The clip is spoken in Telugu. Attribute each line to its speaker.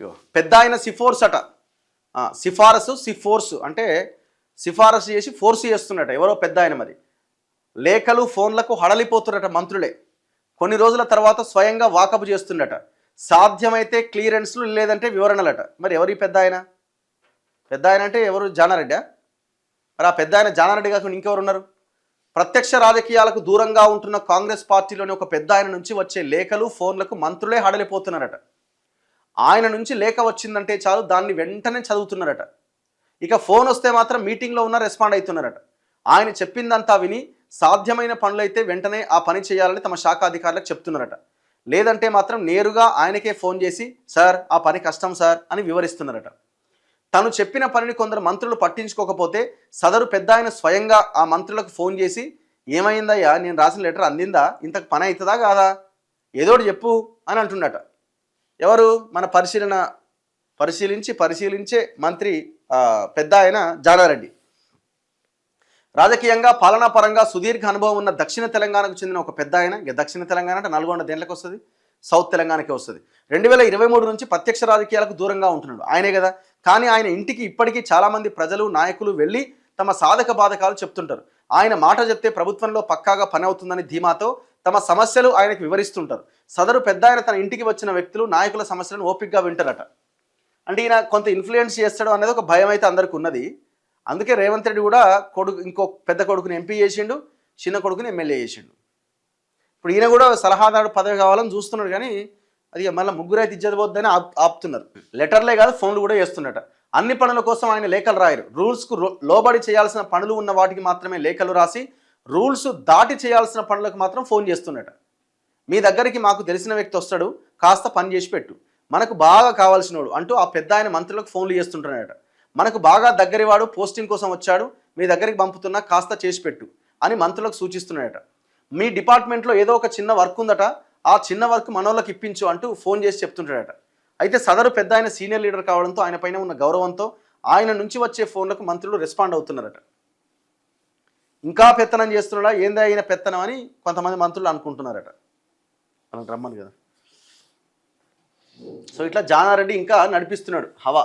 Speaker 1: ఇగో పెద్ద ఆయన సిఫోర్స్ అట, సిఫారసు సిఫోర్సు అంటే సిఫారసు చేసి ఫోర్స్ చేస్తున్నట ఎవరో పెద్ద ఆయన. మరి లేఖలు ఫోన్లకు హడలిపోతున్నట మంత్రులే. కొన్ని రోజుల తర్వాత స్వయంగా వాకపు చేస్తున్నట. సాధ్యమైతే క్లియరెన్స్లు లేదంటే వివరణలట. మరి ఎవరి పెద్ద ఆయన? పెద్ద ఆయన అంటే ఎవరు? జానారెడ్డా? మరి ఆ పెద్ద ఆయన జానారెడ్డి కాకుండా ఇంకెవరు ఉన్నారు? ప్రత్యక్ష రాజకీయాలకు దూరంగా ఉంటున్న కాంగ్రెస్ పార్టీలోని ఒక పెద్ద ఆయన నుంచి వచ్చే లేఖలు ఫోన్లకు మంత్రులే హడలిపోతున్నారట. ఆయన నుంచి లేఖ వచ్చిందంటే చాలు దాన్ని వెంటనే చదువుతున్నారట. ఇక ఫోన్ వస్తే మాత్రం మీటింగ్లో ఉన్న రెస్పాండ్ అవుతున్నారట. ఆయన చెప్పిందంతా విని సాధ్యమైన పనులైతే వెంటనే ఆ పని చేయాలని తమ శాఖ అధికారులకు చెప్తున్నారట. లేదంటే మాత్రం నేరుగా ఆయనకే ఫోన్ చేసి సార్ ఆ పని కష్టం సార్ అని వివరిస్తున్నారట. తను చెప్పిన పనిని కొందరు మంత్రులు పట్టించుకోకపోతే సదరు పెద్ద ఆయన స్వయంగా ఆ మంత్రులకు ఫోన్ చేసి ఏమైందయ్యా, నేను రాసిన లెటర్ అందిందా, ఇంతకు పని అవుతుందా కాదా, ఏదోటి చెప్పు అని అంటున్నట. ఎవరు? మన పరిశీలించే మంత్రి పెద్ద ఆయన జానారెడ్డి. రాజకీయంగా పాలనా పరంగా సుదీర్ఘ అనుభవం ఉన్న దక్షిణ తెలంగాణకు చెందిన ఒక పెద్ద ఆయన. ఇక దక్షిణ తెలంగాణ అంటే నల్గొండ దేంట్లోకి వస్తుంది? సౌత్ తెలంగాణకే వస్తుంది. 2023 నుంచి ప్రత్యక్ష రాజకీయాలకు దూరంగా ఉంటున్నాడు ఆయనే కదా. కానీ ఆయన ఇంటికి ఇప్పటికీ చాలామంది ప్రజలు నాయకులు వెళ్ళి తమ సాధక బాధకాలు చెప్తుంటారు. ఆయన మాట చెప్తే ప్రభుత్వంలో పక్కాగా పని అవుతుందని ధీమాతో తమ సమస్యలు ఆయనకు వివరిస్తుంటారు. సదరు పెద్ద ఆయన తన ఇంటికి వచ్చిన వ్యక్తులు నాయకుల సమస్యలను ఓపికగా వింటారట. అంటే ఈయన కొంత ఇన్ఫ్లుయెన్స్ చేస్తాడు అనేది ఒక భయం అయితే అందరికి ఉన్నది. అందుకే రేవంత్ రెడ్డి కూడా ఇంకో పెద్ద కొడుకుని ఎంపీ చేసిండు, చిన్న కొడుకుని ఎమ్మెల్యే చేసిండు. ఇప్పుడు ఈయన కూడా సలహాదారు పదవి కావాలని చూస్తున్నాడు. కానీ అది మళ్ళీ ముగ్గురు అయితే ఇజ్జత పోద్దని ఆపుతున్నారు. లెటర్లే కాదు ఫోన్లు కూడా చేస్తున్నట. అన్ని పనుల కోసం ఆయన లేఖలు రాయరు. రూల్స్కు లోబడి చేయాల్సిన పనులు ఉన్న వాటికి మాత్రమే లేఖలు రాసి రూల్స్ దాటి చేయాల్సిన పనులకు మాత్రం ఫోన్ చేస్తున్నట. మీ దగ్గరికి మాకు తెలిసిన వ్యక్తి వస్తాడు, కాస్త పని చేసి పెట్టు, మనకు బాగా కావాల్సినోడు అంటూ ఆ పెద్ద ఆయన మంత్రులకు ఫోన్లు చేస్తుంటున్నాడట. మనకు బాగా దగ్గరివాడు పోస్టింగ్ కోసం వచ్చాడు, మీ దగ్గరికి పంపుతున్నా కాస్త చేసి పెట్టు అని మంత్రులకు సూచిస్తున్నాడట. మీ డిపార్ట్మెంట్లో ఏదో ఒక చిన్న వర్క్ ఉందట, ఆ చిన్న వర్క్ మనోళ్ళకి ఇప్పించు అంటూ ఫోన్ చేసి చెప్తుంటాడట. అయితే సదరు పెద్ద ఆయన సీనియర్ లీడర్ కావడంతో ఆయన పైన ఉన్న గౌరవంతో ఆయన నుంచి వచ్చే ఫోన్లకు మంత్రులు రెస్పాండ్ అవుతున్నారట. ఇంకా పెత్తనం చేస్తున్నాడా ఏందా అయిన పెత్తనం అని కొంతమంది మంత్రులు అనుకుంటున్నారట. మనం రమ్మను కదా. సో ఇట్లా జానారెడ్డి ఇంకా నడిపిస్తున్నాడు హవా.